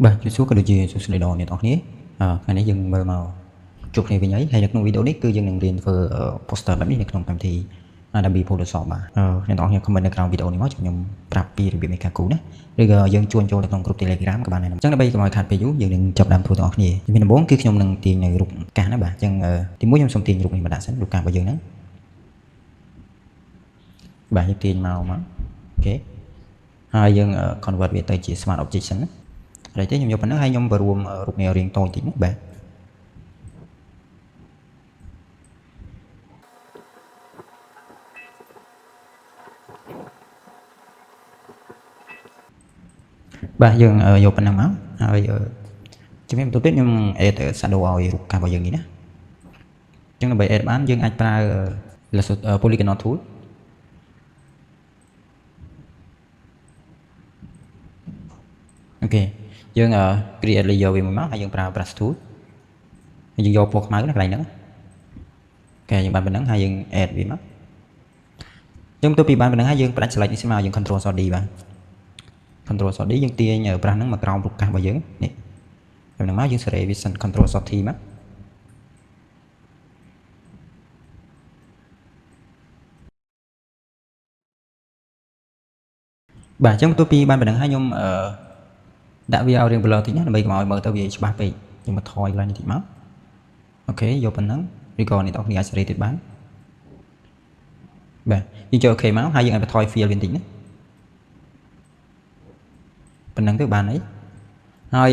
បាទជួបសួរក៏ដូចជាសួស្តីដល់អ្នកនរគ្នាថ្ងៃនេះយើងមើលមកជួបគ្នាវិញហើយហើយនៅក្នុងវីដេអូនេះគឺយើងនឹងរៀនធ្វើ poster បែបនេះនៅក្នុងកម្មវិធី Adobe Photoshop បាទអ្នកនរគ្នា comment នៅក្រោមវីដេអូនេះមកខ្ញុំប្រាប់ពីរបៀបនៃការគូរណាឬក៏យើងជួញចូលទៅក្នុង group Telegram ក៏បានដែរអញ្ចឹងដើម្បីកុំឲ្យខាតពេលយូរយើងនឹងចាប់ផ្ដើមធ្វើទាំងអស់គ្នាជំហានដំបូងគឺខ្ញុំនឹងទាញនៅរូបកាសណាបាទអញ្ចឹងទីមួយខ្ញុំសូមទាញរូបនេះមកដាក់សិនរូបកាសរបស់យើងហ្នឹងបាទយើងទាញមកអូខេហើយយើង convert វាទៅជា smart object សិនណាហើយទេខ្ញុំយកប៉ុណ្ណឹងហើយខ្ញុំបរួមរូបនេះរៀងតូចតិចណាបាទបាទយើងយកប៉ុណ្ណឹងមកហើយជំរាបបន្ទាប់ទៀតខ្ញុំ add shadow ឲ្យរូបកាសរបស់យើងនេះណាអញ្ចឹងដើម្បី add បានយើងអាចប្រើ polygonal tool អូខេយើង create layer វាមួយមកហើយយើងប្រើ brush tool ហើយយើងយកពណ៌ខ្មៅណាកន្លែងហ្នឹងអូខេយើងបានប៉ុណ្ណឹងហើយយើង add វាមកយើងទៅពីបានប៉ុណ្ណឹងហើយយើងផ្ដាច់ select នេះមកយើង control so D បាទ control so D យើងទាញ brush ហ្នឹងមកក្រោមរូបកាសរបស់យើងនេះហើយហ្នឹងមកយើងសេរីវាសិន control so T មកបាទអញ្ចឹងទៅពីបានប៉ុណ្ណឹងហើយខ្ញុំដាក់វាឲ្យរៀង blur តិចណាដើម្បីកុំឲ្យមើលទៅវាច្បាស់ពេកយើងមកថយកន្លែងនេះតិចមកអូខេយកប៉ុណ្ណឹងឬក៏អ្នកនរគ្នាអាចសេរីទៀតបានបាទយើងចូលអូខេមកហើយយើងអាចបន្ថយ fill វាបន្តិចណាប៉ុណ្ណឹងទៅបានហើយហើយ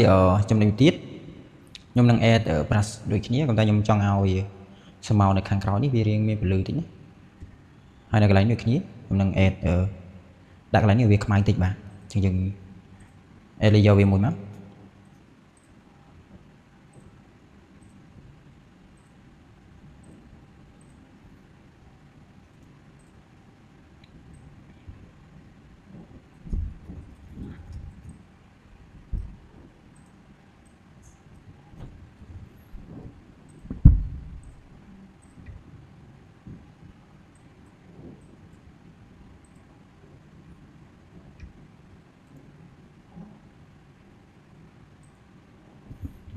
ចំណុចទៀតខ្ញុំនឹង add brush ដូចគ្នាប៉ុន្តែខ្ញុំចង់ឲ្យស្មៅនៅខាងក្រោយនេះវារៀងមានពលឺតិចណាហើយនៅកន្លែងដូចគ្នាខ្ញុំនឹង add ដាក់កន្លែងនេះវាខ្មៅតិចបាទអញ្ចឹងយើង add layer វាមួយមក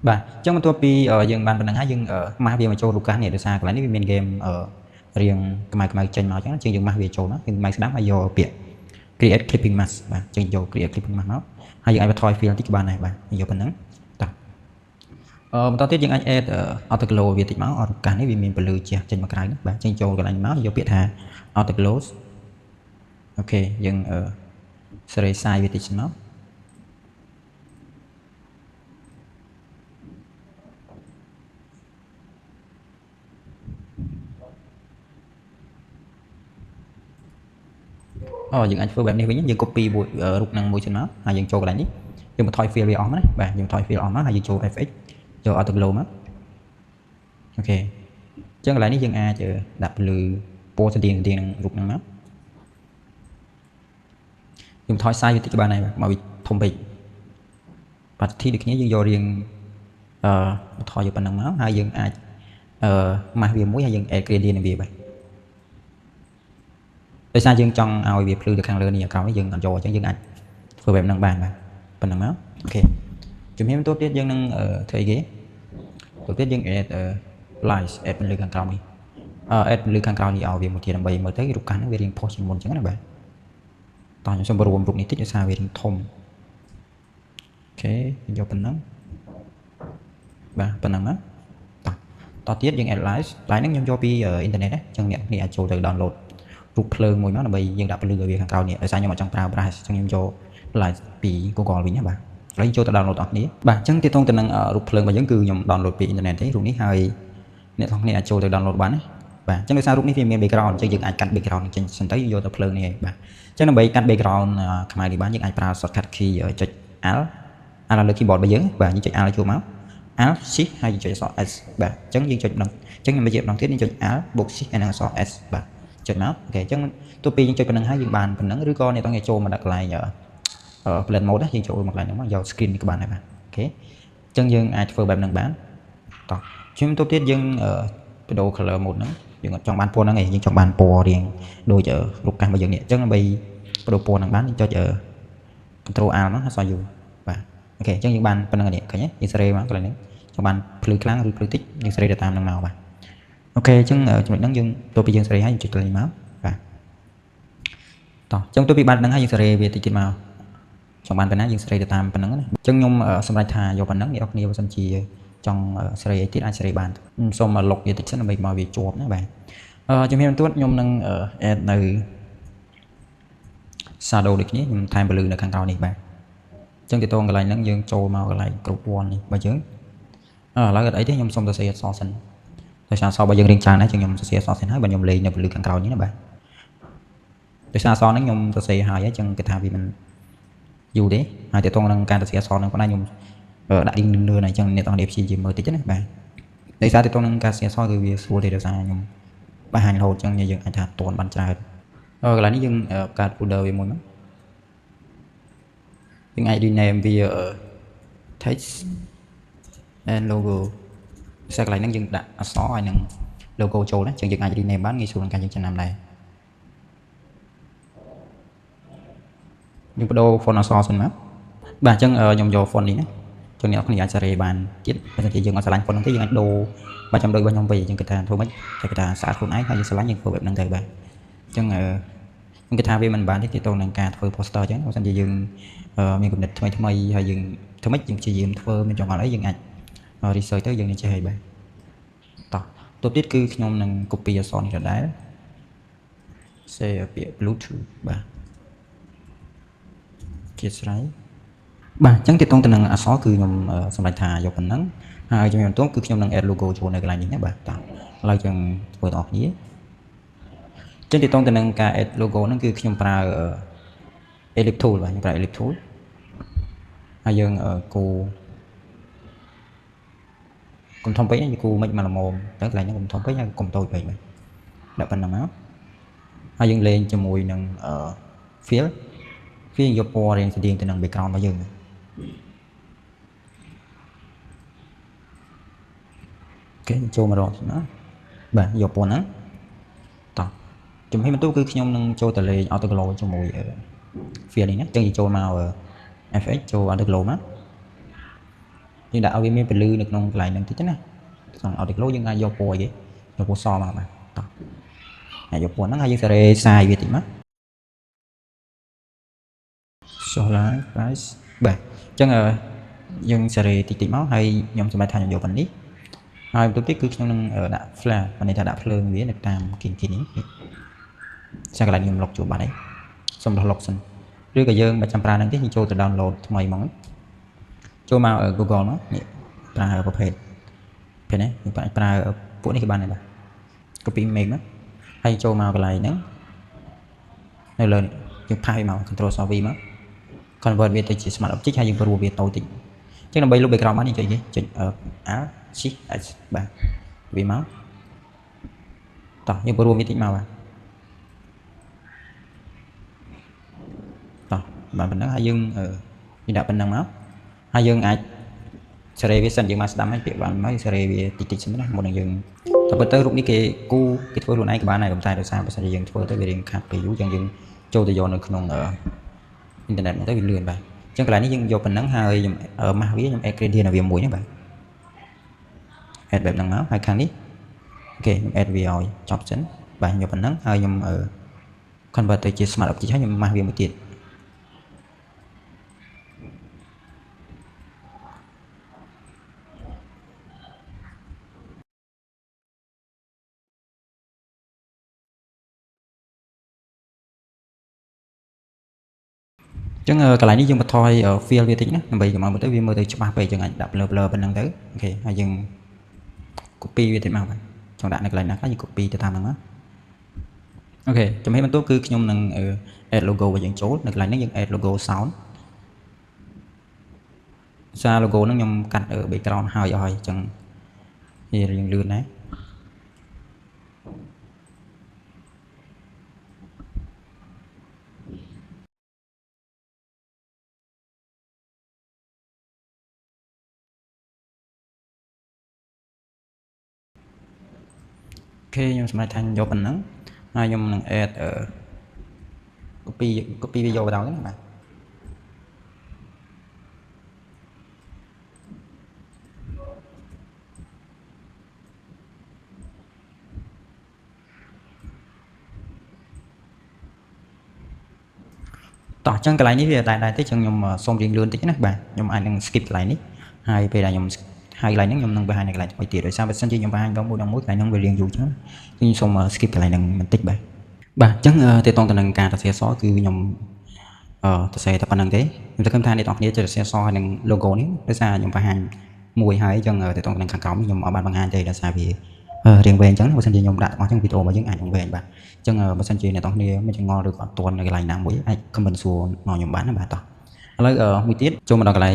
បាទអញ្ចឹងបន្ទាប់ពីយើងបានប៉ុណ្ណឹងហើយយើងម៉ាស់វាមកចូលរូបកាសនេះដោយសារកន្លែងនេះវាមាន game រៀងខ្មៅចេញមកអញ្ចឹងយើងម៉ាស់វាចូលមកយើងម៉ៅស្ដាប់ហើយយកពាក្យ create clipping mask បាទអញ្ចឹងយក create clipping mask មកហើយយើងអាចបន្ថយ fill តិចក៏បានដែរបាទយកប៉ុណ្ណឹងតោះបន្តទៀតយើងអាច add auto glow វាតិចមករូបកាសនេះវាមានពលឺជះចេញមកក្រៅណាបាទអញ្ចឹងចូលកន្លែងមកយកពាក្យថា auto glow អូខេយើងសេរី size វាតិចមកយើងអាចធ្វើបែបនេះវិញយើង copy រូបហ្នឹងមួយចឹងមកហើយយើងចូលកន្លែងនេះយើងបន្ថយ fill វាអស់មកណាបាទយើងបន្ថយ fill អស់មកហើយយើងចូល FX ចូល auto glow មកអូខេអញ្ចឹងកន្លែងនេះយើងអាចដាក់ពលឺពណ៌ស្ទៀងនឹងរូបហ្នឹងមកយើងបន្ថយ size វាតិចក៏បានដែរមកវាធំពេកបាទទីដូចគ្នាយើងយករៀងបន្ថយយកប៉ុណ្ណឹងមកហើយយើងអាចម៉ាស់វាមួយហើយយើង add gradient នឹងវាបាទដោយសារយើងចង់ឲ្យវាភ្លឺទៅខាងលើនេះក្រោមនេះយើងអត់យកអញ្ចឹងយើងអាចធ្វើបែបហ្នឹងបានបាទប៉ុណ្ណឹងមកអូខេជំហានបន្ទាប់ទៀតយើងនឹងធ្វើអីគេបន្ទាប់ទៀតយើង add light add លើខាងក្រោមនេះadd លើខាងក្រោមនេះឲ្យវាមួយទៀតដើម្បីមើលទៅរូបកាសហ្នឹងវារៀងផុសជាងមុនអញ្ចឹងណាបាទតោះខ្ញុំសូមបរួមរូបនេះតិចដោយសារវារៀងធំអូខេយកប៉ុណ្ណឹងបាទប៉ុណ្ណឹងមកតោះទៀតយើង add light ហ្នឹងខ្ញុំយកពីអ៊ីនធឺណិតណាអញ្ចឹងអ្នកនេះអាចចូលទៅ download រូបភ្លើងមួយមកដើម្បីយើងដាក់ពលឺឲ្យវាខាងក្រោយនេះដោយសារខ្ញុំអត់ចង់ប្រើ brush អញ្ចឹងខ្ញុំយក light ពី Google វិញណាបាទឥឡូវចូលទៅ download អស់គ្នាបាទអញ្ចឹងទាក់ទងទៅនឹងរូបភ្លើងរបស់យើងគឺខ្ញុំ download ពីអ៊ីនធឺណិតទេរូបនេះហើយអ្នកទាំងគ្នាអាចចូលទៅ download បានណាបាទអញ្ចឹងដោយសាររូបនេះវាមាន background អញ្ចឹងយើងអាចកាត់ background ចេញសិនទៅយកទៅភ្លើងនេះឯងបាទអញ្ចឹងដើម្បីកាត់ background ខ្មៅនេះបានយើងអាចប្រើ shortcut key ចុច Alt លើ keyboard របស់យើងបាទយើងចុច Alt ចូលមក Alt Shift ហើយយើងចុចអក្សរ S បាទអញ្ចឹងយើងចុចម្ដងអញ្ចឹងខ្ញុំនិយាយម្ដងទៀតយើងចុច Alt បូក Shift ហើយនឹងអក្សរ S បាទចុចមកអូខេអញ្ចឹងទោះពីយើងចុចប៉ុណ្ណឹងហើយយើងបានប៉ុណ្ណឹងឬក៏អ្នកទាំងគេចូលមកដាក់កន្លែងblend mode យើងចូលមកកន្លែងហ្នឹងមកយក screen នេះក៏បានដែរបាទអូខេអញ្ចឹងយើងអាចធ្វើបែបហ្នឹងបានតោះជំនួសទៀតយើងបដូរ color mode ហ្នឹងយើងអត់ចង់បានពណ៌ហ្នឹងឯងយើងចង់បានពណ៌រៀងដូចរូបកាសរបស់យើងនេះអញ្ចឹងដើម្បីបដូរពណ៌ហ្នឹងបានយើងចុច control Alt មកអក្សរ U បាទ អូខេអញ្ចឹងយើងបានប៉ុណ្្នឹងនេះឃើញទេយើងសេរីមកកន្លែងនេះយើងបានភ្លឺខ្លាំងឬភ្លឺតិចយើងសេរីទៅតាមនឹងមកបាទអូខេអញ្ចឹងចំណុចហ្នឹងយើងទោះពីយើងសេរីហើយយើងចុចកន្លែងមកបាទតោះអញ្ចឹងទោះពីបានហ្នឹងហើយយើងសេរីវាតិចទៀតមកចង់បានប៉ុណ្ណាយើងសេរីទៅតាមប៉ុណ្ណឹងណាអញ្ចឹងខ្ញុំសម្រេចថាយកប៉ុណ្ណឹងអ្នកនរគ្នាបើសិនជាចង់សេរីអីទៀតអាចសេរីបានសូមលុកវាតិចសិនដើម្បីមកវាជាប់ណាបាទជំរាបបន្ទាត់ខ្ញុំនឹង add នៅ shadow ដូចគ្នាខ្ញុំថែមពលឺនៅខាងក្រោយនេះបាទអញ្ចឹងទៅតងកន្លែងហ្នឹងយើងចូលមកកន្លែង group 1នេះបើយើងឥឡូវអត់អីទេខ្ញុំសុំសរសេរអក្សរសិនដោយសារអក្សររបស់យើងរៀងច្រើនណាស់ខ្ញុំសរសេរអក្សរសិនហើយបើខ្ញុំលេងនៅពលឺខាងក្រោយនេះណាបាទដោយសារអក្សរហ្នឹងខ្ញុំសរសេរហើយអញ្ចឹងគេថាវាមិនយូរទេហើយទៅតងនឹងការសរសេរអក្សរហ្នឹងប៉ុន្តែខ្ញុំដាក់រៀងលឿនៗអញ្ចឹងអ្នកទាំងនេះព្យាយាមមើលតិចណាបាទដោយសារទៅតងនឹងការសរសេរអក្សរគឺវាស្រួលទេដោយសារខ្ញុំបង្ហាញរហូតអញ្ចឹងយើងអាចថាតន់បានច្រើនកន្លែងនេះយើងកាត់ folder វាមួយមកយើងអាច rename វា text and logo ផ្សេងកន្លែងហ្នឹងយើងដាក់អក្សរហើយនឹង logo ចូលណាអញ្ចឹងយើងអាច rename បានងាយស្រួលក្នុងការយើងចំណាំដែរយើងបដូរ font អក្សរសិនមកបាទអញ្ចឹងខ្ញុំយក font នេះណាចឹងអ្នកគ្នាអាចសេរីបានទៀតបើមិនជាយើងអត់ឆ្លាញ់ font ហ្នឹងទេយើងអាចដូរបើចាំដូចរបស់ខ្ញុំវិញយើងគិតថាធ្វើម៉េចតែគេថាស្អាតខ្លួនឯងហើយយើងឆ្លាញ់យើងធ្វើបែបហ្នឹងទៅបាទអញ្ចឹងខ្ញុំគិតថាវាមិនបានទេទាក់ទងនឹងការធ្វើ poster អញ្ចឹងបើមិនជាយើងមានគំនិតថ្មីហើយយើងធ្វើម៉េចយើងព្យាយាមធ្វើមានចង្អុលអីយើងអាច research ទៅយើងនឹងចេះហើយបាទតោះទៅទៀតគឺខ្ញុំនឹង copy អក្សរនេះដដែល say ពាក្យ bluetooth បាទជាស្រ័យបាទអញ្ចឹងទាក់ទងទៅនឹងអក្សរគឺខ្ញុំសម្រេចថាយកប៉ុណ្ណឹងហើយជំរាបបន្ទាប់គឺខ្ញុំនឹង add logo ចូលនៅកន្លែងនេះណាបាទតោះឥឡូវយើងធ្វើដល់គ្នាអញ្ចឹងទាក់ទងទៅនឹងការ add logo ហ្នឹងគឺខ្ញុំប្រើ ellipse tool បាទខ្ញុំប្រើ ellipse tool ហើយយើងគូកុំធំពេកយើងគូមិនមកល្មមទៅកន្លែងហ្នឹងកុំធំពេកហើយកុំតូចពេកបាទដាក់ប៉ុណ្ណឹងមកហើយយើងលេងជាមួយនឹង fill យកពណ៌រៀងស្តៀងទៅនឹង background របស់យើងអូខេចូលមករកណាបាទយកពណ៌ហ្នឹងតោះជំហានបន្ទាប់គឺខ្ញុំនឹងចូលទៅលេង Autoglow ជាមួយ fill នេះណាអញ្ចឹងយើងចូលមក FX ចូល Autoglow មកយើងដាក់ឲ្យវាមានពន្លឺនៅក្នុងកន្លែងហ្នឹងតិចណាក្នុង Autoglow យើងអាចយកពណ៌អីគេយកពណ៌សមកបាទតោះហើយយកពណ៌ហ្នឹងហើយយើងសេរីសាយវាតិចមក Solar price បាទអញ្ចឹងយើងសេរីតិចមកហើយខ្ញុំសម្រេចថាខ្ញុំយកប៉ុណ្នេះហើយបន្ទាប់ទៀតគឺខ្ញុំនឹងដាក់ flash បានន័យថាដាក់ភ្លើងវានៅតាមគីនេះចាកន្លែងខ្ញុំលុកជួបបាត់ហើយសូមលុកសិនឬក៏យើងមិនចាំប្រើហ្នឹងទេយើងចូលទៅ download ថ្មីមកចូលមក Google មកនេះប្រើប្រភេទពេលនេះយើងប្រើពួកនេះក៏បានដែរបាទ copy image មកហើយចូលមកកន្លែងហ្នឹងនៅលើនេះយើងផាយមក control V មក convert វាទៅជា smart object ហើយយើងព្រោះវាតូចតិចអញ្ចឹងដើម្បីលុប background បានយើងចុចគេចុច Alt Shift H បាទវាមកតោះយើងព្រោះវាតិចមកបាទតោះបានប៉ុណ្ណឹងហើយយើងដាក់ប៉ុណ្ណឹងមកហើយយើងអាចសេរីវាសិនយើងមកស្ដាំហើយពាក្យបានមកសេរីវាតិចសិនណាមុននឹងយើងតែបើទៅរូបនេះគេគូគេធ្វើខ្លួនឯងក៏បានដែរប៉ុន្តែដោយសារបើសិនជាយើងធ្វើទៅវារៀងខាត់ពេលយូរចឹងយើងចូលទៅយកនៅក្នុងអ៊ីនធឺណិតមកទៅវាលឿនបាទអញ្ចឹងកន្លែងនេះយើងយកប៉ុណ្ណឹងហើយខ្ញុំម៉ាស់វាខ្ញុំ add gradient ឲ្យវាមួយណាបាទ add បែបហ្នឹងមកហើយខាងនេះអូខេខ្ញុំ add វាឲ្យចប់សិនបាទខ្ញុំយកប៉ុណ្ណឹងហើយខ្ញុំconvert ទៅជា smart object ហើយខ្ញុំម៉ាស់វាមួយទៀតចឹងកន្លែងនេះយើងបន្ថយ fill វាតិចណាដើម្បីកុំឲ្យមើលទៅវាមើលទៅច្បាស់ពេកចឹងអាចដាក់ blur ប៉ុណ្ណឹងទៅអូខេហើយយើង copy វាតិចមកបាទចង់ដាក់នៅកន្លែងណាខ្លះយើង copy ទៅតាមហ្នឹងមកអូខេជំហានបន្ទាប់គឺខ្ញុំនឹង add logo របស់យើងចូលនៅកន្លែងនេះយើង add logo sound សារ logo ហ្នឹងខ្ញុំកាត់ background ហើយអស់ហើយចឹងវារៀងលឿនដែរអូខេខ្ញុំសម្រេចថាយកប៉ុណ្ណឹងហើយខ្ញុំនឹង add copy វាយកបណ្ដោយហ្នឹងបាទ តោះចឹងកន្លែងនេះវាដែរទេចឹងខ្ញុំសូមរៀងលឿនតិចណាបាទខ្ញុំអាចនឹង skip កន្លែងនេះហើយពេលដែលខ្ញុំហើយកន្លែងហ្នឹងខ្ញុំនឹងបង្ហាញនៅកន្លែងថ្មីទៀតដោយសារបើសិនជាខ្ញុំបង្ហាញដងមួយកន្លែងហ្នឹងវារៀងយូរចឹងខ្ញុំសូម skip កន្លែងហ្នឹងបន្តិចបាទបាទចឹងទាក់ទងទៅនឹងការសរសេរអក្សរគឺខ្ញុំសរសេរតែប៉ុណ្្នឹងទេខ្ញុំតែគិតថាអ្នកនរគ្នាចូលសរសេរអក្សរហើយនឹង logo នេះដោយសារខ្ញុំបង្ហាញមួយហើយចឹងទាក់ទងទៅនឹងខាងក្រោមខ្ញុំអត់បានបង្ហាញទេដោយសារវារៀងវែងចឹងបើសិនជាខ្ញុំដាក់ទាំងអស់ចឹងវីដេអូរបស់យើងអាចនឹងវែងបាទចឹងបើសិនជាអ្នកនរគ្នាមានចងល់ឬក៏អត់ទាន់នៅកន្លែងណាមួយអាច comment សួរមកខ្ញុំបានណាបាទតោះឥឡូវមួយទៀតចូលមកដល់កន្លែង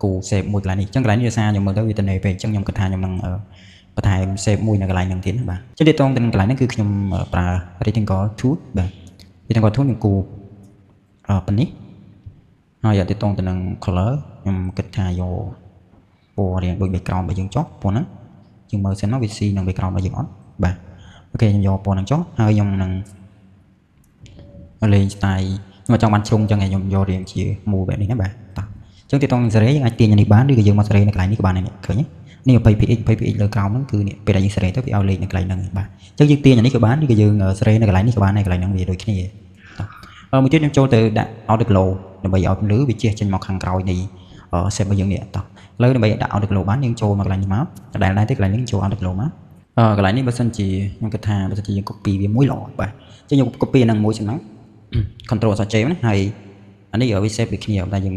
គូ save មួយកន្លែងនេះចឹងកន្លែងនេះដោយសារខ្ញុំមើលទៅវាទៅន័យពេកចឹងខ្ញុំគិតថាខ្ញុំនឹងបន្ថែម save មួយនៅកន្លែងហ្នឹងទៀតណាបាទចឹងទាក់ទងទៅនឹងកន្លែងហ្នឹងគឺខ្ញុំប្រើ rectangle tool បាទ rectangle tool ខ្ញុំគូប៉ុណ្នេះហើយទាក់ទងទៅនឹង color ខ្ញុំគិតថាយកពណ៌រៀងដូច background របស់យើងចុះពណ៌ហ្នឹងយើងមើលសិនមកវាស៊ីនឹង background របស់យើងអត់បាទអូខេខ្ញុំយកពណ៌ហ្នឹងចុះហើយខ្ញុំនឹងលេង style ខ្ញុំចង់បានជ្រុងចឹងហើយខ្ញុំយករៀងជា move បែបនេះណាបាទតោះចឹងទាក់ទងនឹងសេរីយើងអាចទាញនេះបានឬក៏យើងមកសេរីនៅកន្លែងនេះក៏បានដែរឃើញទេនេះ 20px លើក្រោមហ្នឹងគឺនេះពេលដែលយើងសេរីទៅវាឲ្យលេខនៅកន្លែងហ្នឹងបាទចឹងយើងទាញនេះក៏បានឬក៏យើងសេរីនៅកន្លែងនេះក៏បានដែរកន្លែងហ្នឹងវាដូចគ្នាតោះមួយទៀតខ្ញុំចូលទៅដាក់ auto glow ដើម្បីឲ្យពន្លឺវាជះចេញមកខាងក្រោយនៃ shape របស់យើងនេះតោះឥឡូវដើម្បីដាក់ auto glow បានយើងចូលមកកន្លែងនេះមកដដែលទេកន្លែងនេះចូល auto glow មកកន្លែងនេះបើសិនជាខ្ញុំគិតថាបើសិនជាយើង copy វាមួយល្អបាទចឹងយើង copy ហ្នឹងមួយចំណង control អក្សរ J ណាហើយអានេះវា shape ដូចគ្នាតែយើង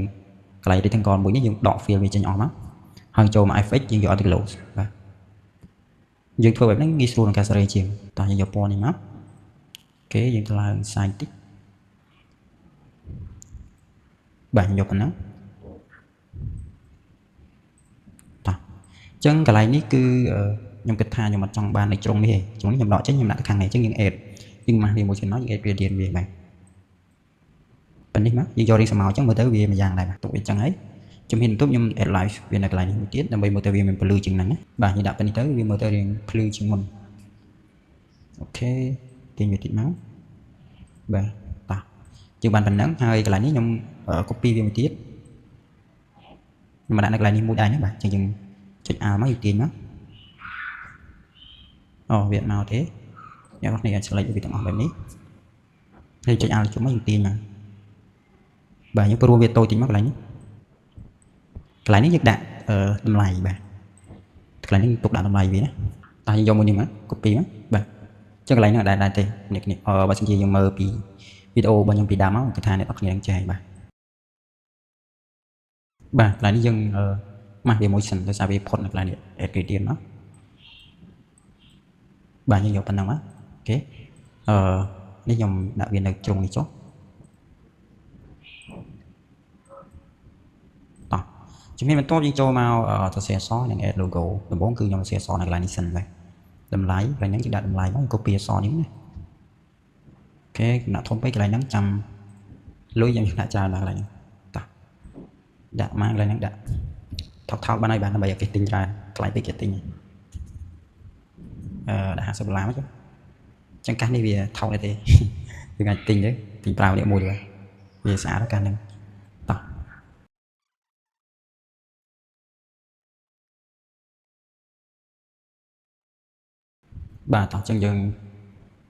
កន្លែង rectangle មួយនេះយើងដក fill វាចេញអស់មកហើយចូលមក FX យើងយក auto glow បាទយើងធ្វើបែបហ្នឹងងាយស្រួលក្នុងការសេរីជាងតោះយើងយកពណ៌នេះមកអូខេយើងឡើង size តិចបាទយកប៉ុណ្ណឹងតោះអញ្ចឹងកន្លែងនេះគឺខ្ញុំគិតថាខ្ញុំអត់ចង់បាននៅជ្រុងនេះទេជ្រុងនេះខ្ញុំដកចេញខ្ញុំដាក់ទៅខាងនេះអញ្ចឹងយើង add យើងម៉ាស់វាមួយចំណុចយើង add gradient វាបាទប៉ុណ្នេះមកយើងយករៀងស្មើអញ្ចឹងមើលទៅវាមួយយ៉ាងដែរបាទទុកវាអញ្ចឹងហើយជំហានបន្ទាប់ខ្ញុំ add live វានៅកន្លែងនេះមួយទៀតដើម្បីមើលទៅវាមានពលឺជាងហ្នឹងណាបាទយើងដាក់ប៉ុណ្នេះទៅវាមើលទៅរៀងភ្លឺជាងមុនអូខេទាញវាតិចមកបាទតោះយើងបានប៉ុណ្ណឹងហើយកន្លែងនេះខ្ញុំ copy វាមួយទៀតខ្ញុំដាក់នៅកន្លែងនេះមួយដែរណាបាទអញ្ចឹងយើងចុច A មកយើងទាញមកអូវាអត់មកទេអ្នកនរគ្នាអាច select វាទាំងអស់បែបនេះហើយចុច A ជុំមកយើងទាញមកបាទយើងព្រោះវាតូចតិចមកកន្លែងនេះយើងដាក់តម្លៃបាទកន្លែងនេះទុកដាក់តម្លៃវាណាតោះយើងយកមួយនេះមក copy មកបាទអញ្ចឹងកន្លែងនេះដែរទេអ្នកគ្នាបើសិនជាយើងមើលពីវីដេអូរបស់ខ្ញុំពីដើមមកគឺថាអ្នកនរគ្នានឹងចេះហើយបាទកន្លែងនេះយើងម៉ាស់វាមួយសិនដោយសារវាផុតនៅកន្លែងនេះ add gradient មកបាទយើងយកប៉ុណ្ណឹងមកអូខេនេះខ្ញុំដាក់វានៅជ្រុងនេះចុះតោះជំនាញបន្ទាប់យើងចូលមកសរសេរអក្សរនិង add logo ដំបូងគឺខ្ញុំសរសេរអក្សរនៅកន្លែងនេះសិនបាទតម្លៃកន្លែងហ្នឹងយើងដាក់តម្លៃមក copy អក្សរនេះណាអូខេខ្ញុំដាក់ធំពេកកន្លែងហ្នឹងចាំលុយយើងដាក់ច្រើនដល់កន្លែងហ្នឹងតោះដាក់មកកន្លែងហ្នឹងដាក់ថោកបានហើយបាទដើម្បីឲ្យគេទិញច្រើនថ្លៃពេកគេទិញដាក់$50មកចុះចឹងកាសនេះវាថោកទេយើងអាចទិញទៅទិញប្រើនេះមួយទៅវាស្អាតកាសហ្នឹងតោះបាទតោះចឹងយើង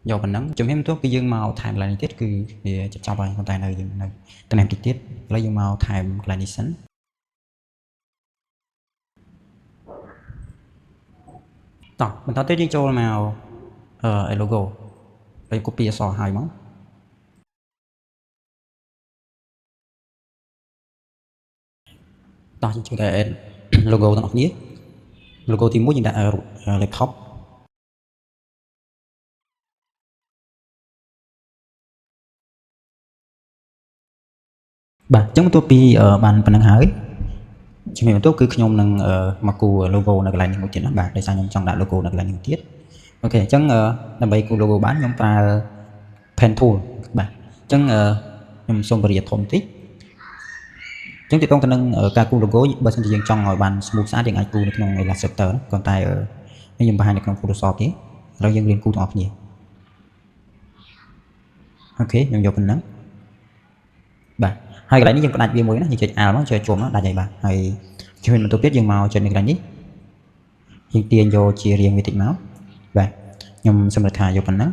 យកប៉ុណ្ណឹងជំហានបន្ទាប់គឺយើងមកថែមកន្លែងនេះទៀតគឺវាចប់ហើយប៉ុន្តែនៅយើងនៅតំណែងតិចទៀតឥឡូវយើងមកថែមកន្លែងនេះសិនតោះបន្តទៀតយើងចូលមកlogo ហើយ copy អក្សរហើយមកតោះយើងជួយតែ add logo ទាំងអស់គ្នា logo ទី1យើងដាក់ laptop បាទអញ្ចឹងបន្ទាប់ពីបានប៉ុណ្្នឹងហើយជំនាញបន្ទាប់គឺខ្ញុំនឹងមកគូ logo នៅកន្លែងនេះមួយទៀតណាបាទដោយសារខ្ញុំចង់ដាក់ logo នៅកន្លែងនេះទៀតអូខេអញ្ចឹងដើម្បីគូ logo បានខ្ញុំប្រើ pen tool បាទអញ្ចឹងខ្ញុំសូមបរិយាធំតិចអញ្ចឹងទាក់ទងទៅនឹងការគូ logo បើសិនជាយើងចង់ឲ្យបាន smooth ស្អាតយើងអាចគូនៅក្នុង Illustrator ណាប៉ុន្តែខ្ញុំបង្ហាញនៅក្នុង Photoshop ទេឥឡូវយើងរៀនគូទាំងអស់គ្នាអូខេខ្ញុំយកប៉ុណ្ណឹងបាទហើយកន្លែងនេះយើងផ្ដាច់វាមួយណាយើងចុច Alt មកចុចជុំមកដាច់ហើយបាទហើយជំហានបន្ទាប់ទៀតយើងមកចុចនៅកន្លែងនេះយើងទាញយកជារាងវាតិចមកបាទខ្ញុំសម្រាប់ថាយកប៉ុណ្ណឹង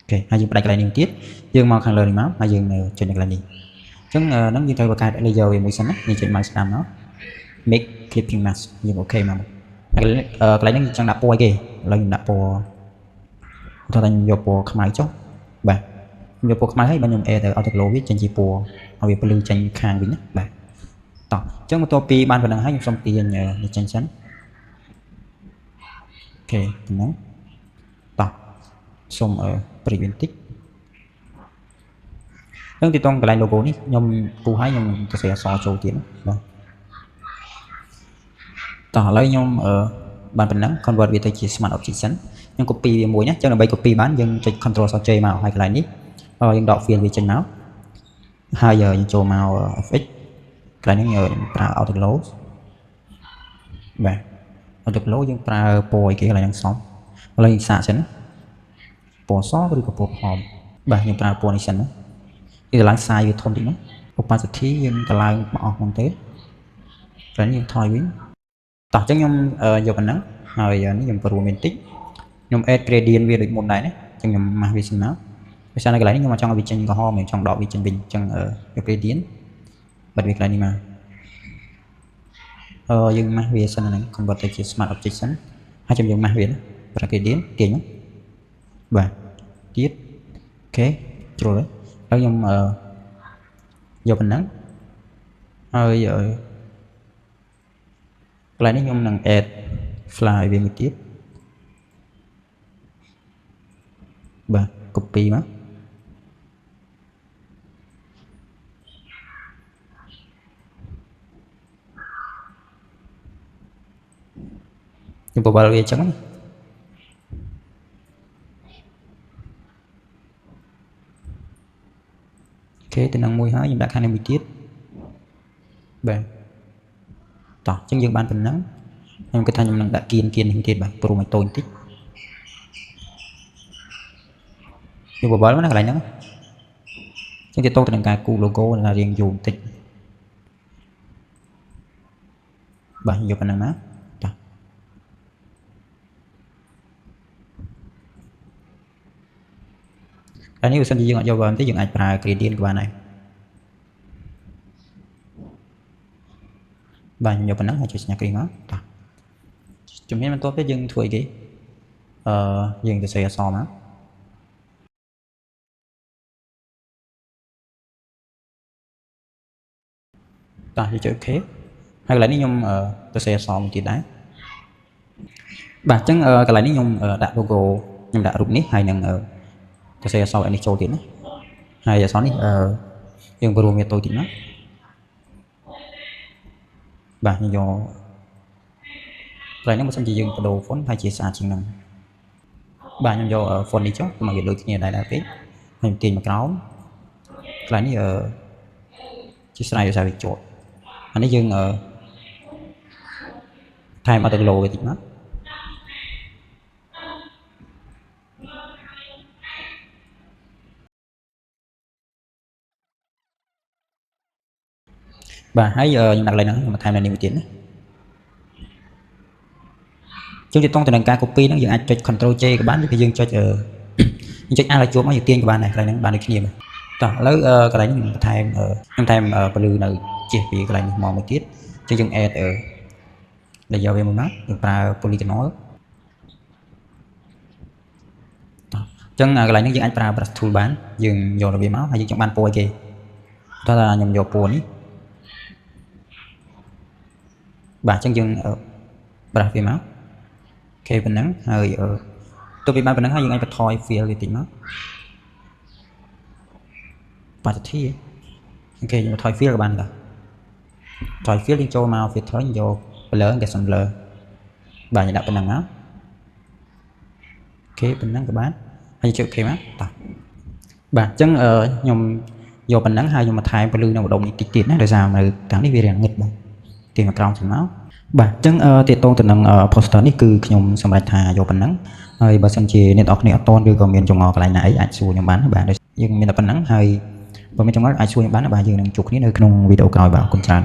ok ហើយយើងបដិកន្លែងនេះទៀតយើងមកខាងលើនេះមកហើយយើងចុចនៅកន្លែងនេះអញ្ចឹងហ្នឹងយើងត្រូវបង្កើត layer វាមួយសិនណាយើងចុច mouse ស្ដាំមក make clipping mask យើងអូខេមកហើយកន្លែងហ្នឹងចង់ដាក់ពណ៌អីគេឥឡូវខ្ញុំដាក់ពណ៌តោះតែខ្ញុំយកពណ៌ខ្មៅចុះបាទខ្ញុំយកពណ៌ខ្មៅហើយបើខ្ញុំ add ទៅ auto glow វាចេញជាពណ៌ឲ្យវាភ្លឺចេញខាងវិញណាបាទតោះអញ្ចឹងបន្ទាប់ពីបានប៉ុណ្ណឹងហើយខ្ញុំសុំទាញនេះចេញសិនអូខេប៉ុណ្ណឹងតោះសុំព្រីកបន្តិចហ្នឹងទីតងកន្លែង logo នេះខ្ញុំគូឲ្យខ្ញុំទៅសេអក្សរចូលទៀតបាទតោះឥឡូវខ្ញុំបានប៉ុណ្ណឹង convert វាទៅជា smart object សិនខ្ញុំ copy វាមួយណាអញ្ចឹងដើម្បី copy បានយើងចុច control J មកហើយកន្លែងនេះយើងដក fill វាចេញមកហើយយើងចូលមក fx កន្លែងនេះយើងប្រើ auto glow បាទ auto glow យើងប្រើពណ៌អីគេកន្លែងហ្នឹងសមឥឡូវយើងសាកសិនពណ៌សឬក៏ពណ៌ផមបាទខ្ញុំប្រើពណ៌នេះសិនណាវាឡើងសាយវាធំតិចណា opacity យើងទៅឡើងមកអស់ហ្នឹងទេកន្លែងនេះយើងថយវិញតោះអញ្ចឹងខ្ញុំយកប៉ុណ្ណឹងហើយនេះខ្ញុំព្រមមានតិចខ្ញុំ add gradient វាដូចមុនដែរណាអញ្ចឹងខ្ញុំម៉ាស់វាសិនមកដោយសារនៅកន្លែងនេះខ្ញុំអត់ចង់ឲ្យវាចេញក្រហមខ្ញុំចង់ដកវាចេញវិញអញ្ចឹងយក gradient បិទវាកន្លែងនេះមកយើងម៉ាស់វាសិនហ្នឹង convert ទៅជា smart object សិនហើយខ្ញុំយកម៉ាស់វាប្រើ gradient ទាញមកបាទទៀតអូខេជ្រុលហើយខ្ញុំយកប៉ុណ្ណឹងហើយកន្លែងនេះខ្ញុំនឹង add fly វាមួយទៀតបាទ copy មកខ្ញុំបបល់វាអញ្ចឹងអូខេទៅនឹងមួយហើយខ្ញុំដាក់ខាងនេះមួយទៀតបាទតោះអញ្ចឹងយើងបានប៉ុណ្ណឹងខ្ញុំគិតថាខ្ញុំនឹងដាក់គៀននេះទៀតបាទព្រមឲ្យតូចបន្តិចខ្ញុំបបល់មកណាកន្លែងហ្នឹងអញ្ចឹងទៅតទៅនឹងការគូ logo នៅរៀងយូរបន្តិចបាទយកប៉ុណ្ណឹងណាតោះហើយនេះបើសិនជាយើងអត់យកបានទេយើងអាចប្រើ gradient ក៏បានដែរបាទខ្ញុំយកប៉ុណ្ណឹងហើយចុចសញ្ញាគ្រីមកតោះជំនាញបន្ទាប់ទៀតយើងធ្វើអីគេយើងទៅសេអក្សរមកតោះយើងចុច OK ហើយកន្លែងនេះខ្ញុំទៅសេអក្សរមួយទៀតដែរបាទអញ្ចឹងកន្លែងនេះខ្ញុំដាក់ logo ខ្ញុំដាក់រូបនេះហើយនឹងទៅសេអក្សរនេះចូលទៀតណាហើយអក្សរនេះយើងព្រមវាតូចតិចណាបាទខ្ញុំយកកន្លែងនេះបើសិនជាយើងបដូរ font ហើយជាស្អាតជាងហ្នឹងបាទខ្ញុំយក font នេះចុះមកវាដូចគ្នាដែរពេកខ្ញុំទាញមកក្រោមកន្លែងនេះជាស្រ័យដោយសារវាជាប់អានេះយើងថែម auto glow វាតិចមកបាទហើយខ្ញុំដាក់កន្លែងហ្នឹងខ្ញុំបន្ថែមនៅនេះមួយទៀតណាជុំទៅទៅនឹងការ copy ហ្នឹងយើងអាចចុច Ctrl J ក៏បានឬក៏យើងចុចយើងចុច Alt ឲ្យជួបមកយើងទាញក៏បានដែរកន្លែងហ្នឹងបានដូចគ្នាបាទតោះឥឡូវកន្លែងនេះខ្ញុំបន្ថែមពលឺនៅជិះពីកន្លែងនេះមកមួយទៀតអញ្ចឹងយើង add layer វាមួយមកយើងប្រើ polygonal តោះអញ្ចឹងកន្លែងនេះយើងអាចប្រើ brush tool បានយើងយកទៅវាមកហើយយើងចង់បានពណ៌អីគេតោះថាខ្ញុំយកពណ៌នេះបាទអញ្ចឹងយើង brush វាមកអូខេប៉ុណ្ណឹងហើយទោះពីបានប៉ុណ្ណឹងហើយយើងអាចបន្ថយ fill វាតិចមកopacity អូខេយើងបន្ថយ fill ក៏បានដែរបន្ថយ fill យើងចូលមក filter យើងយក blur គេសំ blur បាទយើងដាក់ប៉ុណ្ណឹងមកអូខេប៉ុណ្ណឹងក៏បានហើយចុច OK មកតោះបាទអញ្ចឹងខ្ញុំយកប៉ុណ្ណឹងហើយខ្ញុំបន្ថែមពលឺនៅម្ដុំនេះតិចទៀតណាដោយសារនៅខាងនេះវារាងងឹតបាទទាញមកក្រោមទៅមកបាទអញ្ចឹងទាក់ទងទៅនឹង poster នេះគឺខ្ញុំសម្រេចថាយកប៉ុណ្ណឹងហើយបើសិនជាអ្នកនរគ្នាអត់តន់ឬក៏មានចម្ងល់កន្លែងណាអីអាចសួរខ្ញុំបានបាទយើងមានតែប៉ុណ្ណឹងហើយបើមានចម្ងល់អាចសួរខ្ញុំបានបាទយើងនឹងជួបគ្នានៅក្នុងវីដេអូក្រោយបាទអរគុណច្រើន